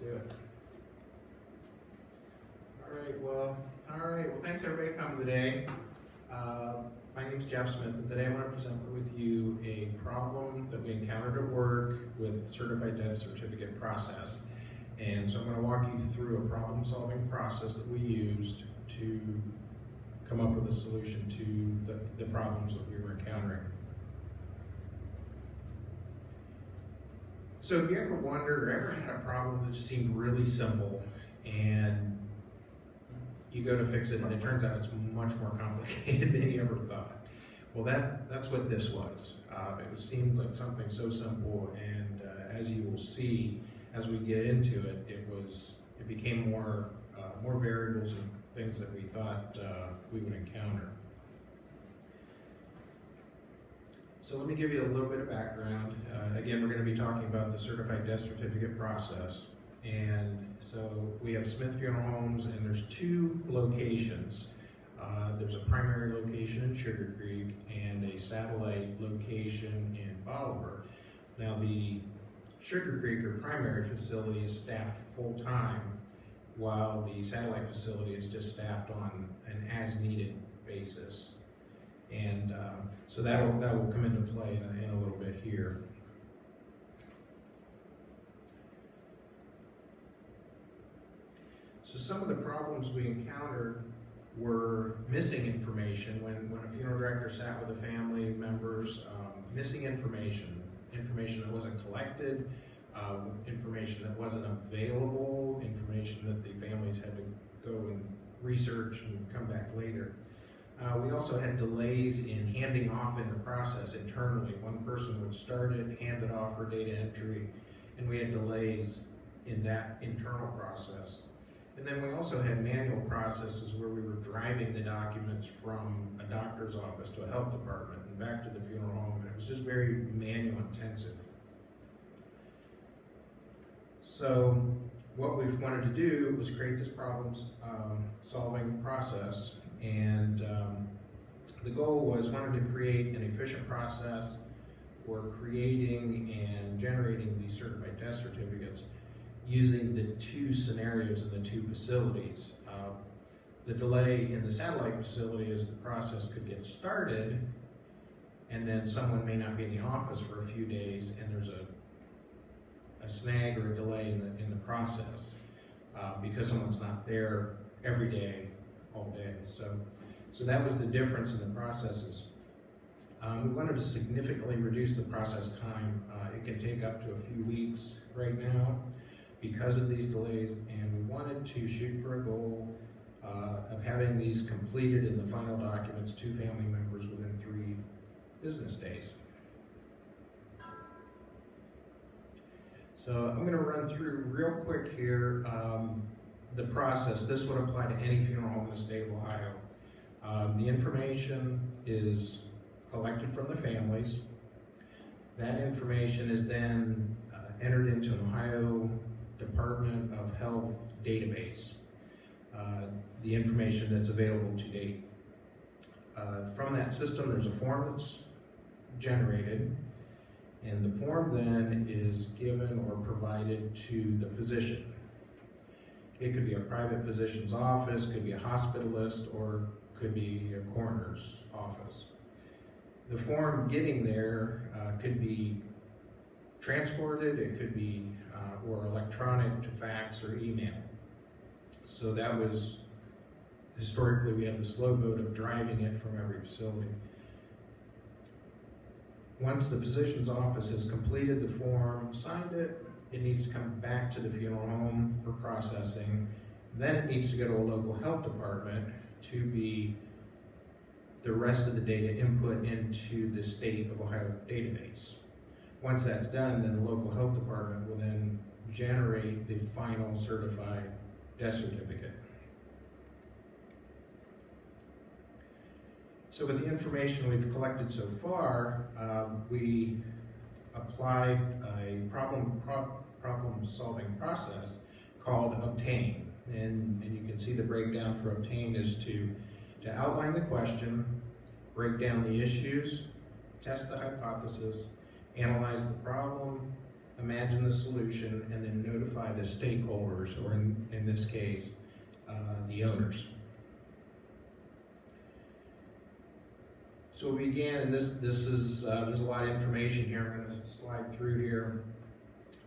do it. All right, well, thanks everybody for coming today. My name is Jeff Smith, and today I want to present with you a problem that we encountered at work with Certified Dev Certificate process. And so I'm going to walk you through a problem-solving process that we used to come up with a solution to the problems that we were encountering. So if you ever wondered or ever had a problem that just seemed really simple and you go to fix it and it turns out it's much more complicated than you ever thought. Well, that's what this was. It seemed like something so simple, and as you will see as we get into it, it became more variables and things that we thought we would encounter. So let me give you a little bit of background. Again, we're going to be talking about the Certified Death Certificate process. And so we have Smith Funeral Homes, and there's two locations. There's a primary location in Sugar Creek and a satellite location in Bolivar. Now the Sugar Creek or primary facility is staffed full-time, while the satellite facility is just staffed on an as-needed basis. And so that will come into play in a little bit here. So some of the problems we encountered were missing information when a funeral director sat with the family members, missing information that wasn't collected, information that wasn't available, information that the families had to go and research and come back later. We also had delays in handing off in the process internally. One person would start it, hand it off for data entry, and we had delays in that internal process. And then we also had manual processes where we were driving the documents from a doctor's office to a health department and back to the funeral home, and it was just very manual intensive. So what we wanted to do was create this problem-solving process, and the goal was wanted to create an efficient process for creating and generating these certified death certificates using the two scenarios in the two facilities. The delay in the satellite facility is the process could get started, and then someone may not be in the office for a few days, and there's a snag or a delay in the process because someone's not there every day, all day. So that was the difference in the processes. We wanted to significantly reduce the process time. It can take up to a few weeks right now because of these delays, and we wanted to shoot for a goal of having these completed in the final documents to family members within 3 business days. So I'm going to run through real quick here the process. This would apply to any funeral home in the state of Ohio. The information is collected from the families. That information is then entered into an Ohio Department of Health database, the information that's available to date. From that system, there's a form that's generated, and the form then is given or provided to the physician. It could be a private physician's office, could be a hospitalist, or could be a coroner's office. The form getting there could be transported, it could be or electronic to fax or email. So that was, historically we had the slow boat of driving it from every facility. Once the physician's office has completed the form, signed it, it needs to come back to the funeral home for processing. Then it needs to go to a local health department to be the rest of the data input into the state of Ohio database. Once that's done, then the local health department will then generate the final certified death certificate. So with the information we've collected so far, we applied a problem-solving process called Obtain. And you can see the breakdown for Obtain is to outline the question, break down the issues, test the hypothesis, analyze the problem, imagine the solution, and then notify the stakeholders, or in this case, the owners. So we began, and this is there's a lot of information here. I'm going to slide through here.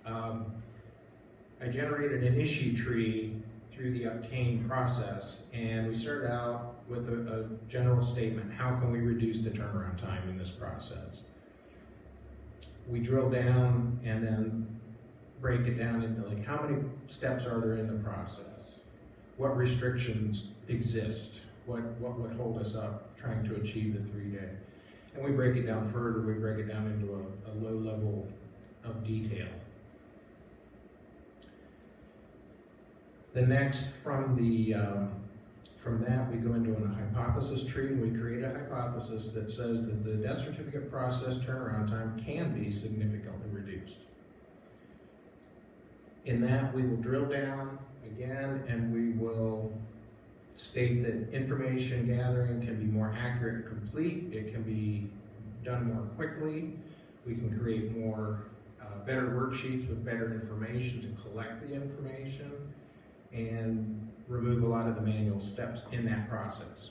I generated an issue tree through the Obtain process, and we started out with a general statement: how can we reduce the turnaround time in this process? We drill down and then break it down into, like, how many steps are there in the process? What restrictions exist? What would hold us up trying to achieve the 3-day? And we break it down further. We break it down into a low level of detail. The next, from that, we go into a hypothesis tree, and we create a hypothesis that says that the death certificate process turnaround time can be significantly reduced. In that, we will drill down again, and we will state that information gathering can be more accurate and complete. It can be done more quickly. We can create more better worksheets with better information to collect the information, and remove a lot of the manual steps in that process.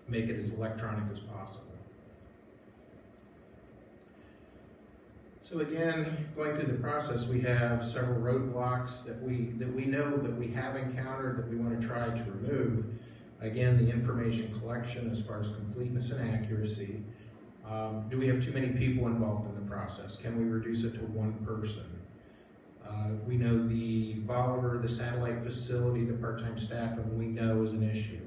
Make it as electronic as possible. So again, going through the process, we have several roadblocks that we know that we have encountered that we want to try to remove. Again, the information collection as far as completeness and accuracy. Do we have too many people involved in the process? Can we reduce it to one person? We know the Bolivar, the satellite facility, the part-time staff, and we know is an issue.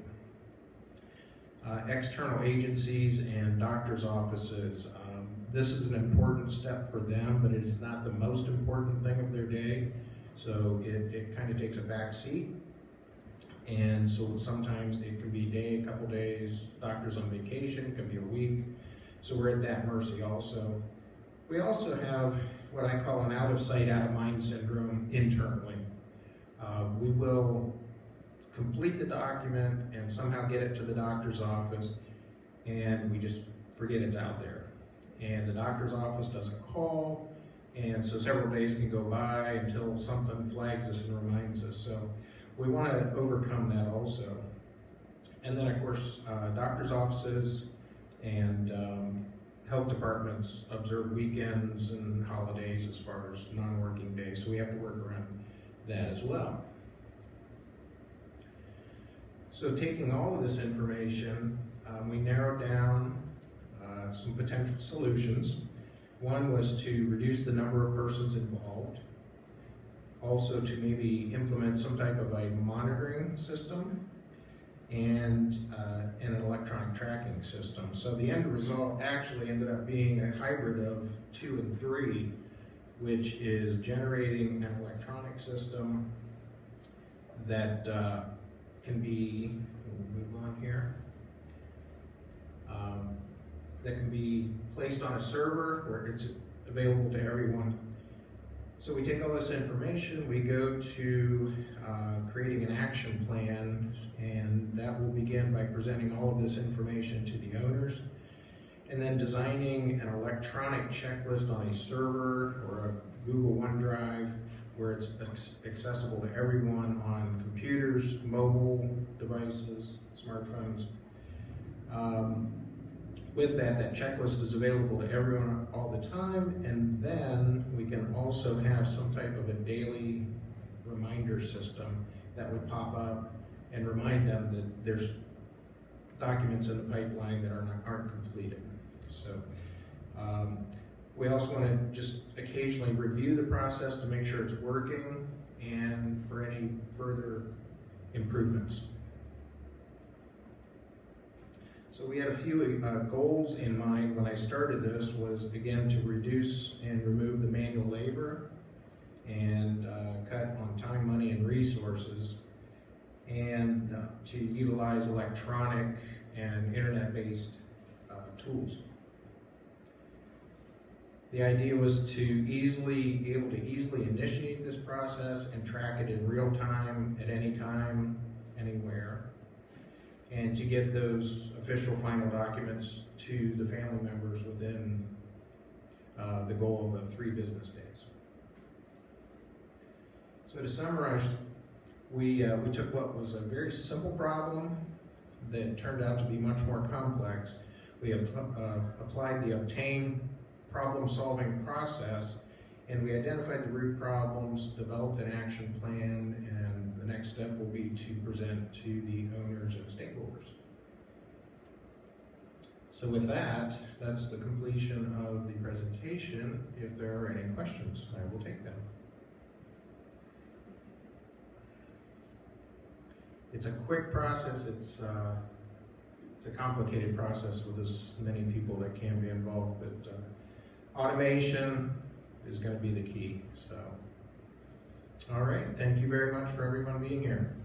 External agencies and doctors' offices. This is an important step for them, but it is not the most important thing of their day. So it kind of takes a back seat. And so sometimes it can be a day, a couple days, doctors on vacation, it can be a week. So we're at that mercy also. We also have what I call an out of sight, out of mind syndrome internally. We will complete the document and somehow get it to the doctor's office, and we just forget it's out there. And the doctor's office doesn't call, and so several days can go by until something flags us and reminds us. So we want to overcome that also. And then, of course, doctor's offices and health departments observe weekends and holidays as far as non-working days, so we have to work around that as well. So taking all of this information, we narrowed down some potential solutions. One was to reduce the number of persons involved. Also to maybe implement some type of a monitoring system and an electronic tracking system. So the end result actually ended up being a hybrid of 2 and 3, which is generating an electronic system that can be, we'll move on here, that can be placed on a server where it's available to everyone. So we take all this information, we go to creating an action plan, and that will begin by presenting all of this information to the owners, and then designing an electronic checklist on a server or a Google OneDrive where it's accessible to everyone on computers, mobile devices, smartphones. With that checklist is available to everyone all the time, and then we can also have some type of a daily reminder system that would pop up and remind them that there's documents in the pipeline that aren't completed. So we also want to just occasionally review the process to make sure it's working and for any further improvements. So we had a few goals in mind when I started this. Was again to reduce and remove the manual labor and cut on time, money, and resources, and to utilize electronic and internet-based tools. The idea was to be able to easily initiate this process and track it in real time, at any time, anywhere, and to get those official final documents to the family members within the goal of 3 business days. So to summarize, we took what was a very simple problem that turned out to be much more complex. We applied the obtain problem-solving process, and we identified the root problems, developed an action plan, and the next step will be to present to the owners and stakeholders. So with that, that's the completion of the presentation. If there are any questions, I will take them. It's a quick process. It's a complicated process with as many people that can be involved, but automation is going to be the key. So, all right. Thank you very much for everyone being here.